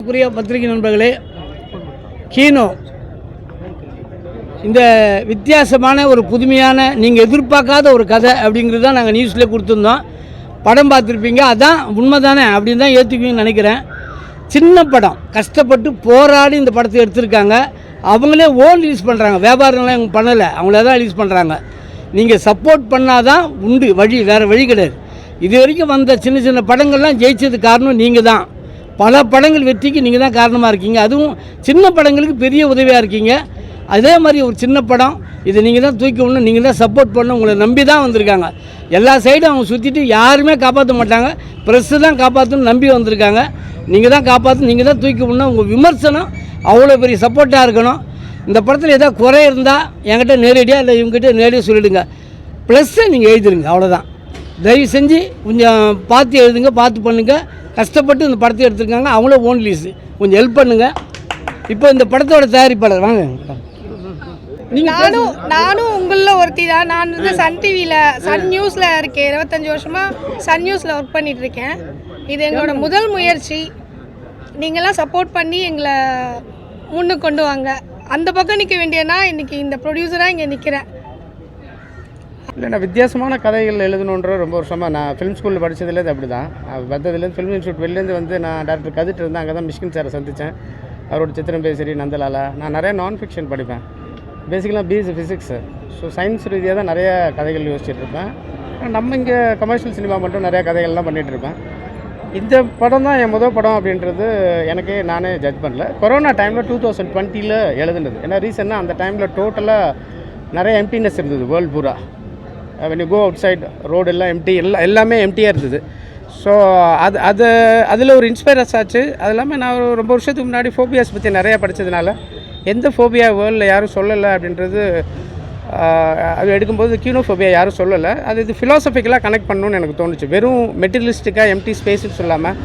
பத்திரிகை நண்பர்களே, கீனோ இந்த வித்தியாசமான ஒரு புதுமையான நீங்கள் எதிர்பார்க்காத ஒரு கதை அப்படிங்கிறது தான் நாங்கள் நியூஸில் கொடுத்துருந்தோம். படம் பார்த்துருப்பீங்க, அதான் உண்மை தானே அப்படின்னு தான் ஏற்றுக்குவீங்கன்னு நினைக்கிறேன். சின்ன படம், கஷ்டப்பட்டு போராடி இந்த படத்தை எடுத்திருக்காங்க. அவங்களே ஓன் ரிலீஸ் பண்ணுறாங்க, வியாபாரம்லாம் இவங்க பண்ணலை, அவங்களே தான் ரிலீஸ் பண்ணுறாங்க. நீங்கள் சப்போர்ட் பண்ணால் தான் உண்டு வழி, வேறு வழி கிடையாது. இது வரைக்கும் வந்த சின்ன சின்ன படங்கள்லாம் ஜெயிச்சது காரணம் நீங்கள் தான். பல படங்கள் வெற்றிக்கு நீங்கள் தான் காரணமாக இருக்கீங்க. அதுவும் சின்ன படங்களுக்கு பெரிய உதவியாக இருக்கீங்க. அதே மாதிரி ஒரு சின்ன படம் இது நீங்கள் தான் தூக்கி விடணும், நீங்கள் தான் சப்போர்ட் பண்ணணும். உங்களை நம்பி தான் வந்திருக்காங்க. எல்லா சைடும் அவங்க சுற்றிட்டு யாருமே காப்பாற்ற மாட்டாங்க, ப்ரெஸ்ஸு தான் காப்பாற்றணும்னு நம்பி வந்திருக்காங்க. நீங்கள் தான் காப்பாற்றணும், நீங்கள் தான் தூக்கி விடணும். உங்கள் விமர்சனம் அவ்வளோ பெரிய சப்போர்ட்டாக இருக்கணும். இந்த படத்தில் ஏதாவது குறை இருந்தால் என்கிட்ட நேரடியாக இல்லை இவங்ககிட்ட நேரடியாக சொல்லிவிடுங்க. ப்ளஸ்ஸை நீங்கள் எழுதிடுங்க, அவ்வளோதான். தயவு செஞ்சு கொஞ்சம் பார்த்து எழுதுங்க, பார்த்து பண்ணுங்கள். கஷ்டப்பட்டு இந்த படத்தை எடுத்துருக்காங்க, அவங்கள ஓன் ரிலீஸ், கொஞ்சம் ஹெல்ப் பண்ணுங்கள். இப்போ இந்த படத்தோட தயாரிப்பாளர் வாங்க. நானும் உங்களில் ஒருத்தி தான். நான் வந்து சன் டிவியில், சன் நியூஸில் இருக்கேன். 25 வருஷமாக சன் நியூஸில் ஒர்க் பண்ணிகிட்ருக்கேன். இது எங்களோட முதல் முயற்சி. நீங்களாம் சப்போர்ட் பண்ணி எங்களை முன்னுக்கு கொண்டு வாங்க. அந்த பக்கம் நிற்க வேண்டியனா இன்றைக்கி இந்த ப்ரொடியூசராக இங்கே நிற்கிறேன். இல்லை, நான் வித்தியாசமான கதைகள் எழுதணுன்ற ரொம்ப வருஷமாக நான் ஃபிலிம் ஸ்கூலில் படித்ததுலேருந்து அப்படி தான். வந்ததுலேருந்து ஃபிலிம் இன்ஸ்டியூட் வெளிலேருந்து வந்து நான் டேரக்டர் கதிட்டு இருந்தேன். அங்கே தான் மிஷ்கின் சாரை சந்தித்தேன். அவரோட சித்திரம் பேசரி, நந்தலாலா. நான் நிறைய நான் ஃபிக்ஷன் படிப்பேன். பேசிக்கலாக பிஎஸ்சி ஃபிசிக்ஸு. ஸோ சயின்ஸ் ரீதியாக தான் நிறைய கதைகள் யோசிச்சுட்டு இருப்பேன். நம்ம இங்கே கமர்ஷியல் சினிமா மட்டும் நிறையா கதைகள்லாம் பண்ணிகிட்டு இருப்பேன். இந்த படம் தான் என் முதல் படம் அப்படின்றது எனக்கே நானே ஜட்ஜ் பண்ணல. கொரோனா டைமில் 2020 எழுதுனது. ஏன்னா ரீசன்னாக அந்த டைமில் டோட்டலாக நிறைய எம்டினஸ் இருந்தது வேர்ல்டு பூரா. when you go outside road எல்லாம் எம்டி, எல்லாமே எம்டியாக இருந்தது. ஸோ அதில் ஒரு இன்ஸ்பைரஸ் ஆச்சு. அது இல்லாமல் நான் ரொம்ப வருஷத்துக்கு முன்னாடி ஃபோபியாஸ் பற்றி நிறையா படித்ததுனால எந்த ஃபோபியா வேர்ல்டில் யாரும் சொல்லலை அப்படின்றது அது எடுக்கும்போது கீனோஃபோபியா யாரும் சொல்லலை. இது ஃபிலாசபிக்கலாக கனெக்ட் பண்ணணும்னு எனக்கு தோணுச்சு. வெறும் மெட்டீரியலிஸ்டிக்காக எம்டி ஸ்பேஸ்ன்னு சொல்லாமல்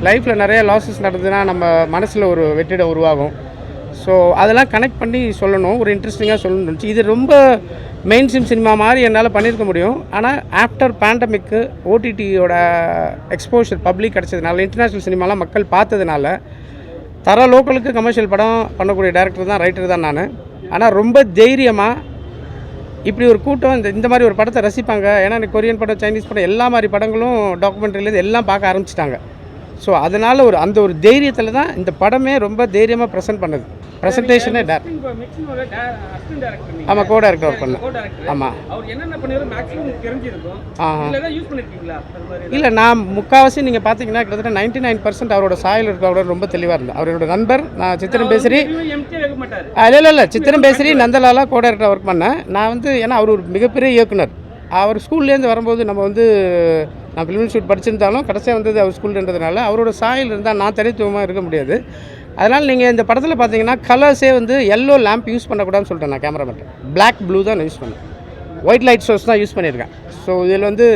லைஃப்பில் நிறைய லாஸஸ் நடந்ததுன்னா நம்ம மனசில் ஒரு வெற்றிடம் உருவாகும். ஸோ அதெல்லாம் கனெக்ட் பண்ணி சொல்லணும், ஒரு இன்ட்ரெஸ்டிங்காக சொல்லணும்னு. இது ரொம்ப மெயின் ஸ்ட்ரீம் சினிமா மாதிரி என்னால் பண்ணியிருக்க முடியும். ஆனால் ஆஃப்டர் பேண்டமிக்கு ஓடிடியோட எக்ஸ்போஷர் பப்ளிக் கிடச்சதுனால, இன்டர்நேஷ்னல் சினிமாலாம் மக்கள் பார்த்ததுனால, தர லோக்கலுக்கு கமர்ஷியல் படம் பண்ணக்கூடிய டேரக்டர் தான், ரைட்டர் தான் நான். ஆனால் ரொம்ப தைரியமாக இப்படி ஒரு கூட்டம் இந்த மாதிரி ஒரு படத்தை ரசிப்பாங்க. ஏன்னா எனக்கு கொரியன் படம், சைனீஸ் படம், எல்லா மாதிரி படங்களும் டாக்குமெண்ட்ரிலேருந்து எல்லாம் பார்க்க ஆரம்பிச்சிட்டாங்க. ஸோ அதனால் அந்த ஒரு தைரியத்தில் தான் இந்த படமே ரொம்ப தைரியமாக ப்ரெசென்ட் பண்ணுது. ப்ரெசன்டேஷனே ஆமாம், கோ டேரக்டர் ஒர்க் பண்ணேன். ஆமாம். இல்லை, நான் முக்கால்வாசி நீங்கள் பார்த்தீங்கன்னா கிட்டத்தட்ட 99% அவரோட சாயல் இருக்க அவரோட ரொம்ப தெளிவாக இருந்தேன். அவரோட நண்பர், நான் சித்திரம் பேசரி, இல்லை சித்திரம் பேசரி, நந்தலாலா கோ டேரக்டர் ஒர்க் பண்ணேன். நான் வந்து ஏன்னா அவர் ஒரு மிகப்பெரிய இயக்குனர். அவர் ஸ்கூல்லேருந்து வரும்போது நம்ம வந்து நான் ஃபிலிம் இன்ஸ்டியூட் படிச்சிருந்தாலும் கடைசியாக வந்தது அவர் ஸ்கூல்ன்றதுனால அவரோட சாயல் இருந்தால் நான் தனித்துவமாக இருக்க முடியாது. அதனால் நீங்கள் இந்த படத்தில் பார்த்தீங்கன்னா கலர்ஸே வந்து எல்லோ லேம்ப் யூஸ் பண்ணக்கூடாதுன்னு சொல்லிட்டேன் நான் கேமராமேன். பிளாக் ப்ளூ தான் நான் யூஸ் பண்ணேன். ஒயிட் லைட் சோர்ஸ் தான் யூஸ் பண்ணியிருக்கேன். ஸோ இதில் வந்து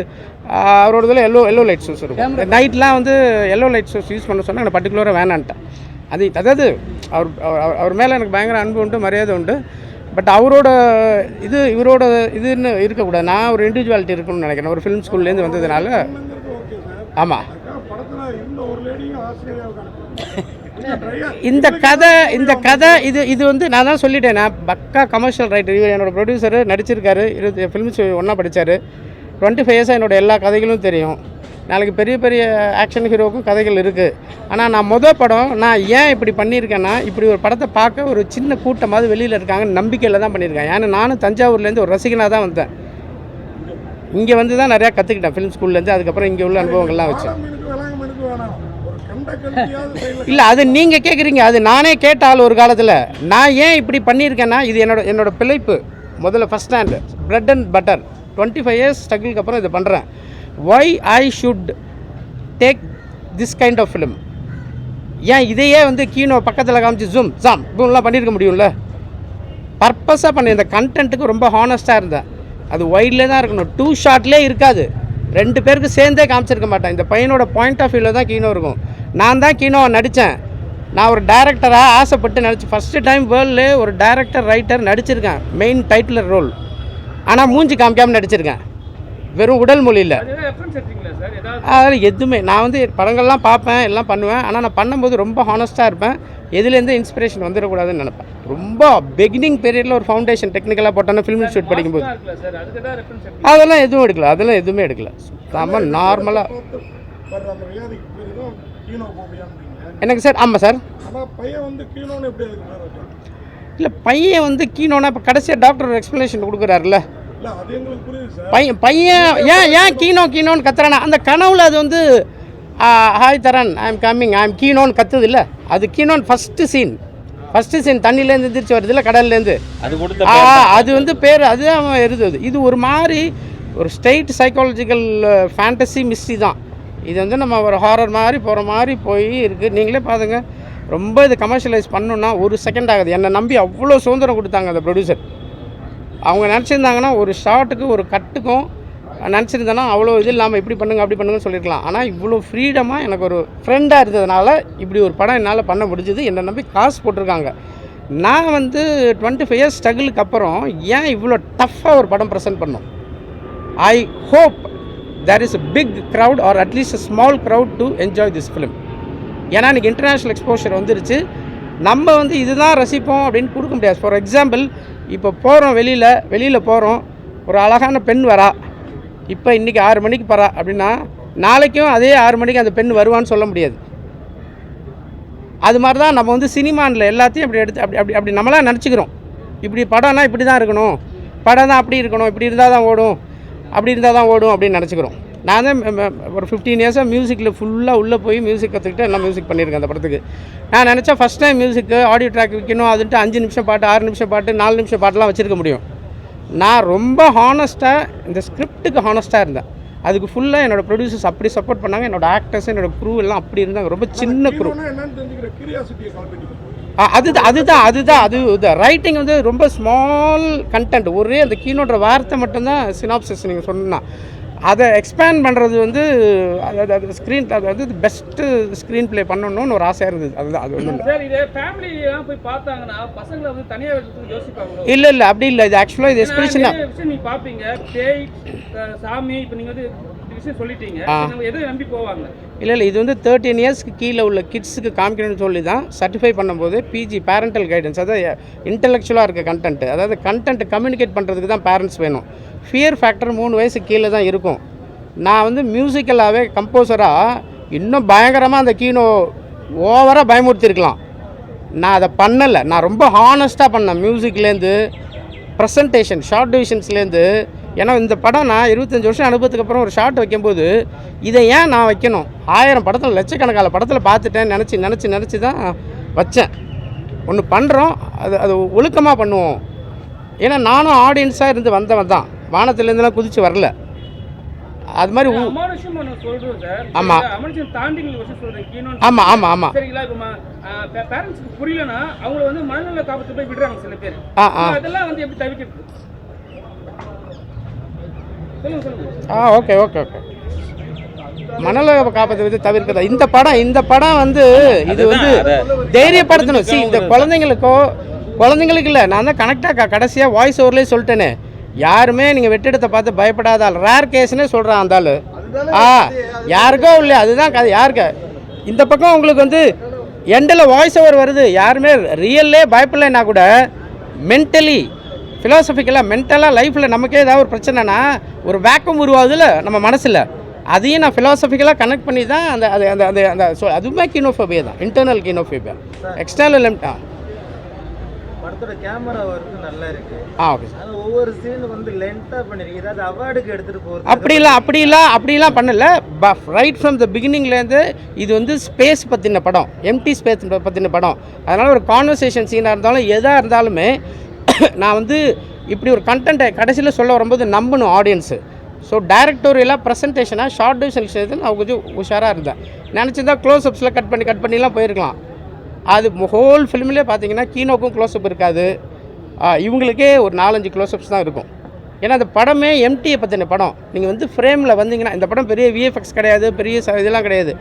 அவரோட இதில் எல்லோ லைட் சோர்ஸ் இருக்கும். நைட்லாம் வந்து எல்லோ லைட் சோர்ஸ் யூஸ் பண்ண சொன்னால் எனக்கு பர்டிகுலராக வேணான்ட்டேன். அதாவது அவர் மேலே எனக்கு பயங்கர அன்பு உண்டு, மரியாதை உண்டு. பட் அவரோட இவரோட இதுன்னு இருக்கக்கூடாது. நான் ஒரு இண்டிவிஜுவாலிட்டி இருக்கணும்னு நினைக்கிறேன். ஒரு ஃபிலிம் ஸ்கூல்லேருந்து வந்ததுனால. ஆமாம், இந்த கதை இது வந்து நான் தான் சொல்லிட்டேன். நான் பக்கா கமர்ஷியல் ரைட்டர். இவர் என்னோடய ப்ரொடியூசரு, நடிச்சிருக்காரு, ஃபிலிம்ஸ் ஒன்றா படித்தார். 25 இயர்ஸாக என்னோடய எல்லா கதைகளும் தெரியும். நாளைக்கு பெரிய பெரிய ஆக்ஷன் ஹீரோவுக்கும் கதைகள் இருக்குது. ஆனால் நான் படம் நான் ஏன் இப்படி பண்ணியிருக்கேன்னா, இப்படி ஒரு படத்தை பார்க்க ஒரு சின்ன கூட்டமாவது வெளியில் இருக்காங்கன்னு நம்பிக்கையில் தான் பண்ணியிருக்கேன். ஏன்னா நானும் தஞ்சாவூர்லேருந்து ஒரு ரசிகனாக தான் வந்தேன். இங்கே வந்து தான் நிறையா கற்றுக்கிட்டேன் ஃபிலிம் ஸ்கூல்லேருந்து. அதுக்கப்புறம் இங்கே உள்ள அனுபவங்கள்லாம் வச்சு. இல்லை, அது நீங்கள் கேட்குறீங்க, அது நானே கேட்டால் ஒரு காலத்தில். நான் ஏன் இப்படி பண்ணியிருக்கேன்னா, இது என்னோட பிழைப்பு. முதல்ல first stand bread and butter. 25 years ஸ்ட்ரகிளுக்கு அப்புறம் இதை பண்ணுறேன். why I should take this kind of film. ஏன் இதையே வந்து கீனோ பக்கத்தில் காமிச்சு ஜாம் இப்படிலாம் பண்ணியிருக்க முடியும்ல. பர்பஸாக பண்ணி இந்த கண்டென்ட்டுக்கு ரொம்ப ஹானஸ்ட்டாக இருந்தேன். அது ஒய்ட்லே தான் இருக்கணும், 2 ஷாட்லேயே இருக்காது. 2 பேருக்கு சேர்ந்தே காமிச்சிருக்க மாட்டேன். இந்த பையனோட பாயிண்ட் ஆஃப் வியூவில் தான் கீனோ இருக்கும். நான் தான் கீனோவை நடித்தேன். நான் ஒரு டைரக்டராக ஆசைப்பட்டு நடிச்சு ஃபஸ்ட்டு டைம் வேர்ல்டு ஒரு டைரக்டர் ரைட்டர் நடிச்சிருக்கேன், மெயின் டைட்டிலர் ரோல். ஆனால் மூஞ்சி காமிக்காமல் நடிச்சிருக்கேன். வெறும் உடல் மொழியில். அதனால் எதுவுமே நான் வந்து படங்கள்லாம் பார்ப்பேன், எல்லாம் பண்ணுவேன். ஆனால் நான் பண்ணும்போது ரொம்ப ஹானஸ்ட்டாக இருப்பேன். எதுலேருந்து இன்ஸ்பிரேஷன் வந்துடக்கூடாதுன்னு நினைப்பேன். ரொம்ப பிகினிங் பீரியடில் ஒரு ஃபவுண்டேஷன் டெக்னிக்கலாக போட்டோன்னா ஃபிலிம் இன்ஸ்டியூட் படிக்கும்போது அதெல்லாம் எதுவும் எடுக்கல. அதெல்லாம் எதுவுமே எடுக்கல. சுத்தமாக நார்மலாக. எனக்கு சார் ஆமாம் சார். இல்லை பையன் வந்து கீனோன்னா இப்போ கடைசியாக டாக்டர் ஒரு எக்ஸ்ப்ளனேஷன் கொடுக்குறாருல்ல. பையன் ஏன் கீனோன்னு கத்துறானா, அந்த கனவுல அது வந்து hi Dharan I am coming I am கீனோன்னு கத்துது இல்லை. அது கீனோன்னு ஃபஸ்ட்டு சீன் தண்ணியிலேருந்து எந்திரிச்சு வருது இல்லை, கடல்லேருந்து. அது வந்து பேர் அதுதான் அவன் இருந்தது. இது ஒரு மாதிரி ஒரு ஸ்ட்ரெயிட் சைக்காலஜிக்கல் ஃபேண்டசி மிஸ்ட்ரி தான். இது வந்து நம்ம ஒரு ஹாரர் மாதிரி போகிற மாதிரி போய் இருக்குது. நீங்களே பாருங்க, ரொம்ப இது கமர்ஷியலைஸ் பண்ணணுன்னா 1 செகண்ட் ஆகுது. என்னை நம்பி அவ்வளோ சுதந்திரம் கொடுத்தாங்க அந்த ப்ரொடியூசர். அவங்க நினச்சிருந்தாங்கன்னா ஒரு ஷாட்டுக்கு ஒரு கட்டுக்கும் நினச்சிருந்தேன்னா அவ்வளோ இது இல்லாமல் இப்படி பண்ணுங்க அப்படி பண்ணுங்கன்னு சொல்லியிருக்கலாம். ஆனால் இவ்வளோ ஃப்ரீடமாக எனக்கு ஒரு ஃப்ரெண்டாக இருந்ததுனால இப்படி ஒரு படம் என்னால் பண்ண முடிஞ்சுது. என்னை நம்பி காசு போட்டிருக்காங்க. நான் வந்து 25 இயர்ஸ் ஸ்ட்ரகிளுக்கு அப்புறம் ஏன் இவ்வளோ டஃப்பாக ஒரு படம் ப்ரெசென்ட் பண்ணோம். I hope there is a big crowd or at least a small crowd to enjoy this film. ஏன்னா இன்றைக்கி இன்டர்நேஷ்னல் எக்ஸ்போஷர் வந்துருச்சு. நம்ம வந்து இதுதான் ரசிப்போம் அப்படின்னு கொடுக்க முடியாது. ஃபார் எக்ஸாம்பிள், இப்போ போகிறோம் வெளியில் போகிறோம், ஒரு அழகான பெண் வரா, இப்போ இன்றைக்கி 6 மணிக்கு போகிறா அப்படின்னா நாளைக்கும் அதே 6 மணிக்கு அந்த பெண் வருவான்னு சொல்ல முடியாது. அது மாதிரி தான் நம்ம வந்து சினிமானில் எல்லாத்தையும் அப்படி எடுத்து அப்படி நம்மளாம் நினச்சிக்கிறோம். இப்படி படம்னா இப்படி தான் இருக்கணும், படம் தான் அப்படி இருக்கணும், இப்படி இருந்தால் தான் ஓடும், அப்படி இருந்தால் தான் ஓடும் அப்படின்னு நினச்சிக்கிறோம். நான் தான் ஒரு 15 இயர்ஸாக மியூசிக்கில் ஃபுல்லாக உள்ளே போய் மியூசிக் கற்றுக்கிட்டு எல்லாம் மியூசிக் பண்ணியிருக்கேன் அந்த படத்துக்கு. நான் நினச்சா ஃபஸ்ட் டைம் மியூசிக்கு ஆடியோ ட்ராக் வைக்கணும், அதுன்ட்டு 5 நிமிஷம் பாட்டு, 6 நிமிஷம் பாட்டு, 4 நிமிஷம் பாட்டெலாம் வச்சுருக்க முடியும். நான் ரொம்ப ஹானஸ்ட்டாக இந்த ஸ்கிரிப்டுக்கு ஹானஸ்ட்டாக இருந்தேன். அதுக்கு ஃபுல்லாக என்னோடய ப்ரொடியூசர்ஸ் அப்படி சப்போர்ட் பண்ணாங்க. என்னோடய ஆக்டர்ஸ், என்னோடய க்ரூ எல்லாம் அப்படி இருந்தாங்க. ரொம்ப சின்ன க்ரூ. அது ரைட்டிங் வந்து ரொம்ப ஸ்மால் கண்டென்ட். ஒரே அந்த கீனோட வார்த்தை மட்டும்தான் சினாப்சிஸ் நீங்கள் சொன்னால். அதை எக்ஸ்பேண்ட் பண்ணுறது வந்து அது ஸ்க்ரீன் அது வந்து பெஸ்ட்டு ஸ்க்ரீன் ப்ளே பண்ணணும்னு ஒரு ஆசையாக இருந்தது. அதுதான் அது ஒன்றும் இல்லை அப்படி இல்லை. இது ஆக்சுவலாக இது எஸ்பிரேஷனாக நீங்கள் பார்ப்பீங்க. சாமி இப்போ நீங்கள் வந்து இல்லை இது வந்து 13 இயர்ஸ்க்கு கீழே உள்ள கிட்ஸுக்கு காமிக்கணும்னு சொல்லி தான் சர்டிஃபை பண்ணும்போது பிஜி பேரண்டல் கைடன்ஸ், அதாவது இன்டெலெக்சுவலாக இருக்க கண்டென்ட், அதாவது கண்டென்ட் கம்யூனிகேட் பண்ணுறதுக்கு தான் பேரண்ட்ஸ் வேணும். ஃபியர் ஃபேக்டர் 3 வயசுக்கு கீழே தான் இருக்கும். நான் வந்து மியூசிக்கலாகவே கம்போசராக இன்னும் பயங்கரமாக அந்த கீனோ ஓவராக பயமுறுத்திருக்கலாம். நான் அதை பண்ணலை. நான் ரொம்ப ஹானஸ்ட்டாக பண்ணேன். மியூசிக்லேருந்து ப்ரெசன்டேஷன், ஷார்ட் டிவிஷன்ஸ்லேருந்து. ஏன்னா இந்த படம் நான் 25 வருஷம் அனுபவத்துக்கு அப்புறம் ஒரு ஷார்ட் வைக்கும்போது இதை ஏன் நான் வைக்கணும், 1000 படத்தில் லட்சக்கணக்கான படத்தில் பார்த்துட்டேன், நினச்சி தான் வச்சேன். ஒன்று பண்ணுறோம், அது ஒழுக்கமாக பண்ணுவோம். ஏன்னா நானும் ஆடியன்ஸாக இருந்து வந்தவன் தான், வானத்துலேருந்துலாம் குதித்து வரல. அது மாதிரி ஆமாம் ஆமாம் ஆமாம் ஆமாம் ஓகே மணலை காப்பத்தை வந்து தவிர்க்கிறதா இந்த படம் வந்து இது வந்து தைரியப்படுத்தணும். இந்த குழந்தைங்களுக்கு இல்லை, நான் தான் கனெக்டாக கடைசியாக வாய்ஸ் ஓவர்லேயே சொல்லிட்டேனே, யாருமே நீங்கள் வெற்றிடத்தை பார்த்து பயப்படாத ஆள், ரேர் கேஸ்னே சொல்கிறான் அந்த ஆள். யாருக்கோ இல்லை, அதுதான் கதை. யாருக்கு இந்த பக்கம் உங்களுக்கு வந்து எண்டில் வாய்ஸ் ஓவர் வருது, யாருமே ரியல்லே பயப்படலைன்னா கூட மென்டலி ஃபிலாசபிக்கலாக மென்டலாக லைஃப்பில் நமக்கே ஏதாவது ஒரு பிரச்சனைனா ஒரு வேக்கம் உருவாகுதுல்ல நம்ம மனசில், அதையும் நான் ஃபிலாசபிக்கலாக கனெக்ட் பண்ணி தான் அந்த அது அந்த அந்த அந்த அதுவுமே கீனோஃபோபியா தான், இன்டர்னல் கீனோஃபோபியா. எக்ஸ்டர்னல் படத்தோட கேமரா ஒர்க் நல்லா இருக்கு. Okay sir. ஒவ்வொரு சீன் வந்து லென்த்தா பண்ணிருக்கீங்க. ஏதாவது அவார்டுக்கு எடுத்துட்டு போறது அப்படிலாம் பண்ணல. ரைட் ஃப்ரம் த பிகினிங்லேருந்து இது வந்து ஸ்பேஸ் பற்றின படம், எம்டி ஸ்பேஸ் பற்றின படம். அதனால் ஒரு கான்வர்சேஷன் சீனாக இருந்தாலும் எதாக இருந்தாலுமே நான் வந்து இப்படி ஒரு கண்டென்ட்டை கடைசியில் சொல்ல வரும்போது நம்பணும் ஆடியன்ஸு. ஸோ டைரக்டோரியலாக ப்ரெசன்டேஷனாக ஷார்ட் டிவிஷன் விஷயத்தில் நான் கொஞ்சம் உஷாராக இருந்தேன். நினச்சிருந்தா க்ளோஸ்அப்ஸில் கட் பண்ணிலாம் போயிருக்கலாம். அது ஹோல் ஃபிலிம்லேயே பார்த்தீங்கன்னா கீனோக்கும் க்ளோஸ்அப் இருக்காது, இவங்களுக்கே ஒரு 4-5 க்ளோஸ்அப்ஸ் தான் இருக்கும். ஏன்னா அந்த படமே எம்டியை பற்றின படம். நீங்கள் வந்து ஃப்ரேமில் வந்தீங்கன்னா இந்த படம் பெரிய விஎஃப்எக்ஸ் கிடையாது, பெரிய இதெல்லாம் கிடையாது.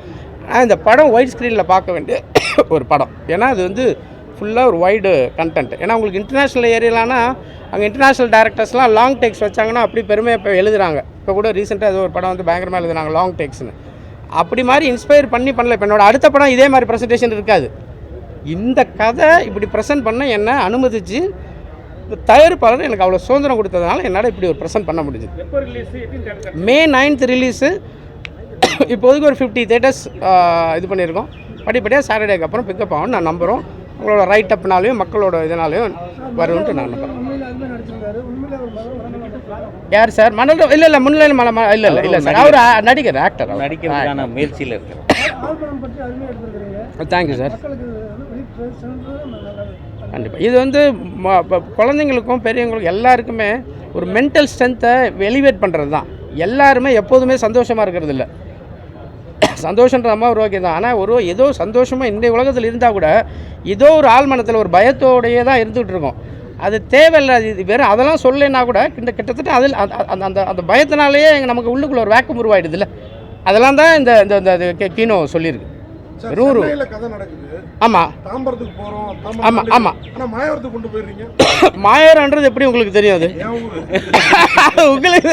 ஆனால் இந்த படம் ஒயிட் ஸ்க்ரீனில் பார்க்க வேண்டிய ஒரு படம். ஏன்னா அது வந்து ஃபுல்லாக ஒரு வைடு கண்டென்ட். ஏன்னா உங்களுக்கு இன்டர்நேஷ்னல் ஏரியாலானா அங்கே இன்டர்நேஷ்னல் டேரக்டர்ஸ்லாம் லாங் டேக்ஸ் வச்சாங்கன்னா அப்படி பெருமையாக இப்போ எழுதுகிறாங்க. இப்போ கூட ரீசெண்டாக ஏதோ ஒரு படம் வந்து பயங்கரமாக எழுதுனாங்க லாங் டேக்ஸ்னு. அப்படி மாதிரி இன்ஸ்பயர் பண்ணல. இப்போ என்னோட அடுத்த படம் இதே மாதிரி ப்ரெசன்டேஷன் இருக்காது. இந்த கதை இப்படி ப்ரெசென்ட் பண்ண என்ன அனுமதிச்சு தயாரிப்பாளர் எனக்கு அவ்வளோ சுதந்திரம் கொடுத்ததுனால என்னால் இப்படி ஒரு ப்ரெசென்ட் பண்ண முடிஞ்சுது. May 9th release. இப்போதைக்கு ஒரு 50 தேட்டர்ஸ் இது பண்ணியிருக்கோம். படிப்படியாக சாட்டர்டேக்கு அப்புறம் பிக்கப் ஆகும் நான் நம்புகிறோம். உங்களோட ரைட் அப்னாலையும் மக்களோட இதனாலையும் வரும்ன்ட்டு நான் நம்புகிறேன். யார் சார்? மணல் இல்லை முன்னிலையில் இல்லை சார், அவர் நடிகர், ஆக்டர், நடிக்கிறதுக்கான முயற்சியில் இருக்கிறேன். Thank you sir. கண்டிப்பாக இது வந்து குழந்தைங்களுக்கும் பெரியவங்களுக்கும் எல்லாருக்குமே ஒரு மென்டல் ஸ்ட்ரென்த்தை எலிவேட் பண்ணுறது தான். எல்லாருமே எப்போதுமே சந்தோஷமாக இருக்கிறது இல்லை. சந்தோஷன்ற ஒரு ஓகே தான். ஆனால் ஏதோ சந்தோஷமாக இன்றைய உலகத்தில் இருந்தால் கூட ஏதோ ஒரு ஆழ்மனத்தில் ஒரு பயத்தோடையே தான் இருந்துகிட்டு இருக்கோம். அது தேவையில்லை. இது வெறும் அதெல்லாம் சொல்லலைன்னா கூட கிட்டத்தட்ட அதில் அந்த பயத்தினாலேயே நமக்கு உள்ளுக்குள்ள ஒரு வேக்கம் உருவாயிடுது இல்லை. அதெல்லாம் தான் இந்த கீனோ சொல்லியிருக்கு. ஆமாம் ஆமாம் ஆமாம். மாயவரன்றது எப்படி உங்களுக்கு தெரியும்? அது உங்களுக்கு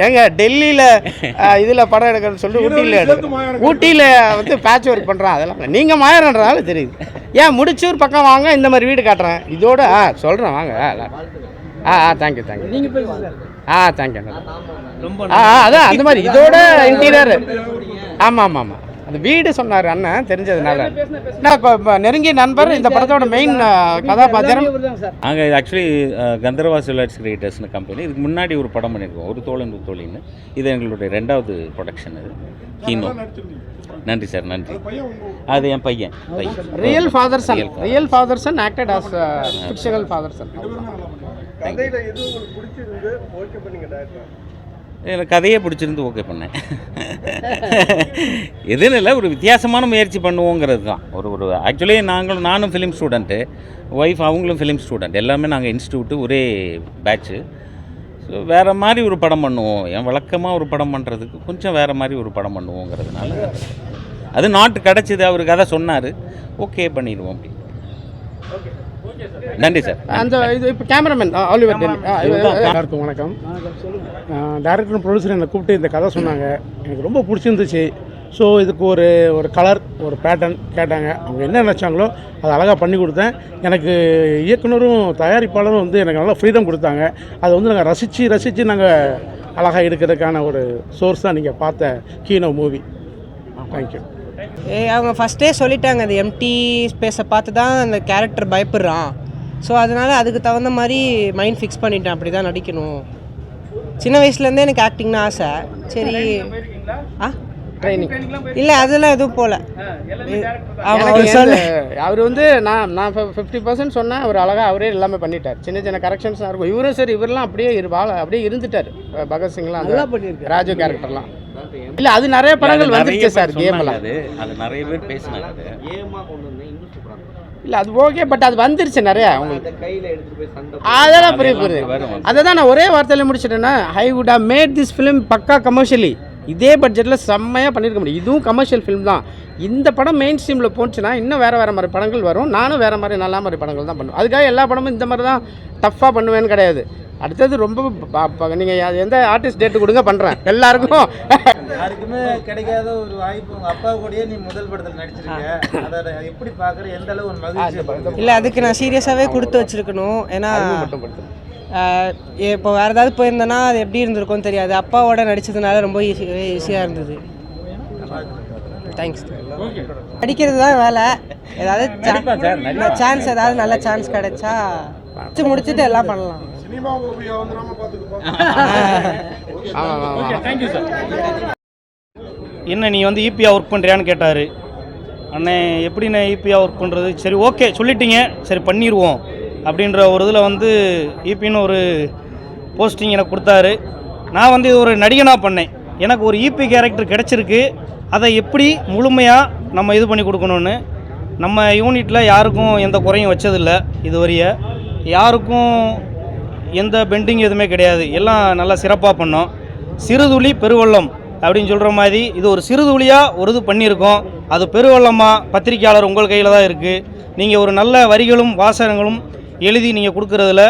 ஏங்க டெல்லியில் இதில் படம் எடுக்கிறேன்னு சொல்லிட்டு ஊட்டியில் வந்து பேட்ச் ஒர்க் பண்ணுறான். அதெல்லாம் நீங்கள் மாயறன்றதால தெரியுது. ஏன் முடிச்சூர் பக்கம் வாங்க, இந்த மாதிரி வீடு காட்டுறேன் இதோட சொல்கிறேன் வாங்க. தேங்க்யூ நீங்கள் பேசுங்க சார். தேங்க்யூ. அதான் அந்த மாதிரி இதோட இன்டீரியர். ஆமாம் அந்த வீடு சொன்னார் அண்ணன் தெரிஞ்சதுனால. நான் நெருங்கிய நண்பர். இந்த படத்தோட மெயின் கதாபாத்திரம் நாங்கள் ஆக்சுவலி கந்தர்வா சிவலாட்ஸ் கிரியேட்டர்ஸ்னு கம்பெனி. இதுக்கு முன்னாடி ஒரு படம் பண்ணியிருக்கோம், ஒரு தோழன் ஒரு தோழின்னு. இது எங்களுடைய 2வது ப்ரொடக்ஷன். இது கீனோ. நன்றி சார், நன்றி. அது என் பையன். Real father son acted as fictional father son. எனக்கு கதையே பிடிச்சிருந்து ஓகே பண்ணேன். எதுன்னு இல்லை, ஒரு வித்தியாசமான முயற்சி பண்ணுவோங்கிறது தான். ஒரு ஆக்சுவலி நானும் ஃபிலிம் ஸ்டூடெண்ட்டு, ஒய்ஃப் அவங்களும் ஃபிலிம் ஸ்டூடெண்ட், எல்லாமே நாங்கள் இன்ஸ்டியூட்டு ஒரே பேட்ச்சு. ஸோ வேறு மாதிரி ஒரு படம் பண்ணுவோம். என் வழக்கமாக ஒரு படம் பண்ணுறதுக்கு கொஞ்சம் வேறு மாதிரி ஒரு படம் பண்ணுவோங்கிறதுனால அது நாட்டு கிடச்சிது. அவர் கதை சொன்னார், ஓகே பண்ணிடுவோம் அப்படி. நன்றி சார். அந்த இது இப்போ கேமராமேன் ஆலிவர் எல்லாருக்கும் வணக்கம். டைரக்டர் ப்ரொடியூசர் என்னை கூப்பிட்டு இந்த கதை சொன்னாங்க. எனக்கு ரொம்ப பிடிச்சிருந்துச்சு. ஸோ இதுக்கு ஒரு கலர் ஒரு பேட்டர்ன் கேட்டாங்க. அவங்க என்ன நினச்சாங்களோ அதை அழகாக பண்ணி கொடுத்தேன். எனக்கு இயக்குனரும் தயாரிப்பாளரும் வந்து எனக்கு நல்லா ஃப்ரீடம் கொடுத்தாங்க. அதை வந்து நாங்கள் ரசித்து நாங்கள் அழகாக எடுக்கிறதுக்கான ஒரு சோர்ஸ் தான் நீங்கள் பார்த்த கீனோ மூவி. தேங்க்யூ. அவங்க ஃபஸ்ட்டே சொல்லிட்டாங்க, அந்த எம்டி ஸ்பேஸை பார்த்து தான் அந்த கேரக்டர் பயப்படுறான். ஸோ அதனால் அதுக்கு தகுந்த மாதிரி மைண்ட் ஃபிக்ஸ் பண்ணிட்டேன், அப்படி தான் நடிக்கணும். சின்ன வயசுலேருந்தே எனக்கு ஆக்டிங்னு ஆசை. சரி. ட்ரைனிங் இல்லை அதெல்லாம் எதுவும் போகல. அவர் வந்து நான் 50% சொன்னேன். அவர் அழகாக அவரே எல்லாமே பண்ணிட்டார். சின்ன கரெக்ஷன்ஸ் இருக்கும். இவரும் சரி, இவரெல்லாம் அப்படியே இருந்துட்டார். பகத்சிங்லாம் ராஜு கேரக்டர்லாம் இல்லை, அது நிறைய படங்கள் வந்துருச்சு சார். கேம்லாம் அது நிறைய பேர் பேசினாங்க. இல்லை அது ஓகே, பட் அது வந்துருச்சு நிறையா உங்களுக்கு. அதெல்லாம் புரியுது. அதை தான் நான் ஒரே வார்த்தையில் முடிச்சிட்டேன்னா, I would have made this film பக்கா கமர்ஷியலி. இதே பட்ஜெட்டில் செம்மையாக பண்ணியிருக்க முடியும். இதுவும் கமர்ஷியல் ஃபிலிம் தான். இந்த படம் மெயின் ஸ்ட்ரீமில் போச்சுன்னா இன்னும் வேறு மாதிரி படங்கள் வரும். நானும் வேறு மாதிரி நல்ல மாதிரி படங்கள் தான் பண்ணுவேன். அதுக்காக எல்லா படமும் இந்த மாதிரி தான் டஃப்பாக பண்ணுவேன்னு கிடையாது. அடுத்தது ரொம்ப நீங்கள் எந்த ஆர்டிஸ்ட் டேட்டு கொடுங்க பண்ணுறேன். எல்லாருக்கும் யாருக்குமே கிடைக்காத ஒரு வாய்ப்பு. உங்கள் அப்பா கூடயே நீ முதல் படத்தில் நடிச்சிருக்க. அதை எப்படி பார்க்குற, எந்த அளவு ஒரு மகிழ்ச்சி? இல்லை அதுக்கு நான் சீரியஸாகவே கொடுத்து வச்சுருக்கணும். ஏன்னா இப்போ வேறு ஏதாவது போயிருந்தேன்னா அது எப்படி இருந்திருக்கும்னு தெரியாது. அப்பாவோட நடித்ததுனால ரொம்ப ஈஸியாக இருந்தது. தேங்க்ஸ். நடிக்கிறது தான் வேலை. ஏதாவது சான்ஸ், ஏதாவது நல்ல சான்ஸ் கிடைச்சா முடிச்சுட்டு எல்லாம் பண்ணலாம். என்ன நீ வந்து ஈபியாக ஒர்க் பண்ணுறியான்னு கேட்டார். அண்ணே எப்படிண்ணே ஈபியாக ஒர்க் பண்ணுறது? சரி ஓகே சொல்லிட்டீங்க, சரி பண்ணிடுவோம் அப்படின்ற ஒரு இதில் வந்து ஈபின்னு ஒரு போஸ்டிங் எனக்கு கொடுத்தாரு. நான் வந்து இது ஒரு நடிகனாக பண்ணேன். எனக்கு ஒரு ஈபி கேரக்டர் கிடச்சிருக்கு. அதை எப்படி முழுமையாக நம்ம இது பண்ணி கொடுக்கணுன்னு நம்ம யூனிட்டில் யாருக்கும் எந்த குறையும் வச்சதில்லை. இதுவரைய யாருக்கும் எந்த பெண்டிங் எதுவுமே கிடையாது. எல்லாம் நல்லா சிறப்பாக பண்ணோம். சிறுதுளி பெருவெள்ளம் அப்படின்னு சொல்கிற மாதிரி இது ஒரு சிறுதுளியாக ஒரு இது பண்ணியிருக்கோம். அது பெருவெள்ளமாக பத்திரிக்கையாளர் உங்கள் கையில் தான் இருக்குது. நீங்கள் ஒரு நல்ல வரிகளும் வாசகங்களும் எழுதி நீங்கள் கொடுக்குறதுல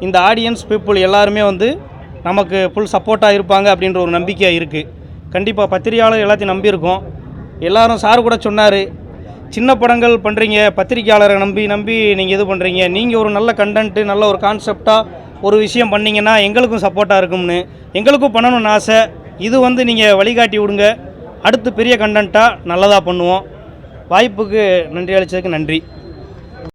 இந்த ஆடியன்ஸ் பீப்புள் எல்லாருமே வந்து நமக்கு ஃபுல் சப்போர்ட்டாக இருப்பாங்க அப்படின்ற ஒரு நம்பிக்கை இருக்குது. கண்டிப்பாக பத்திரிகையாளர் எல்லாத்தையும் நம்பியிருக்கோம். எல்லாரும் சார் கூட சொன்னார், சின்ன படங்கள் பண்ணுறீங்க, பத்திரிகையாளரை நம்பி நீங்கள் இது பண்ணுறீங்க, நீங்கள் ஒரு நல்ல கண்டென்ட்டு நல்ல ஒரு கான்செப்டாக ஒரு விஷயம் பண்ணிங்கன்னா எங்களுக்கும் சப்போர்ட்டாக இருக்கும்னு. எங்களுக்கும் பண்ணணும்னு ஆசை. இது வந்து நீங்கள் வழிகாட்டி விடுங்க, அடுத்து பெரிய கண்டென்ட்டாக நல்லதாக பண்ணுவோம். வாய்ப்புக்கு நன்றி அளித்ததுக்கு நன்றி.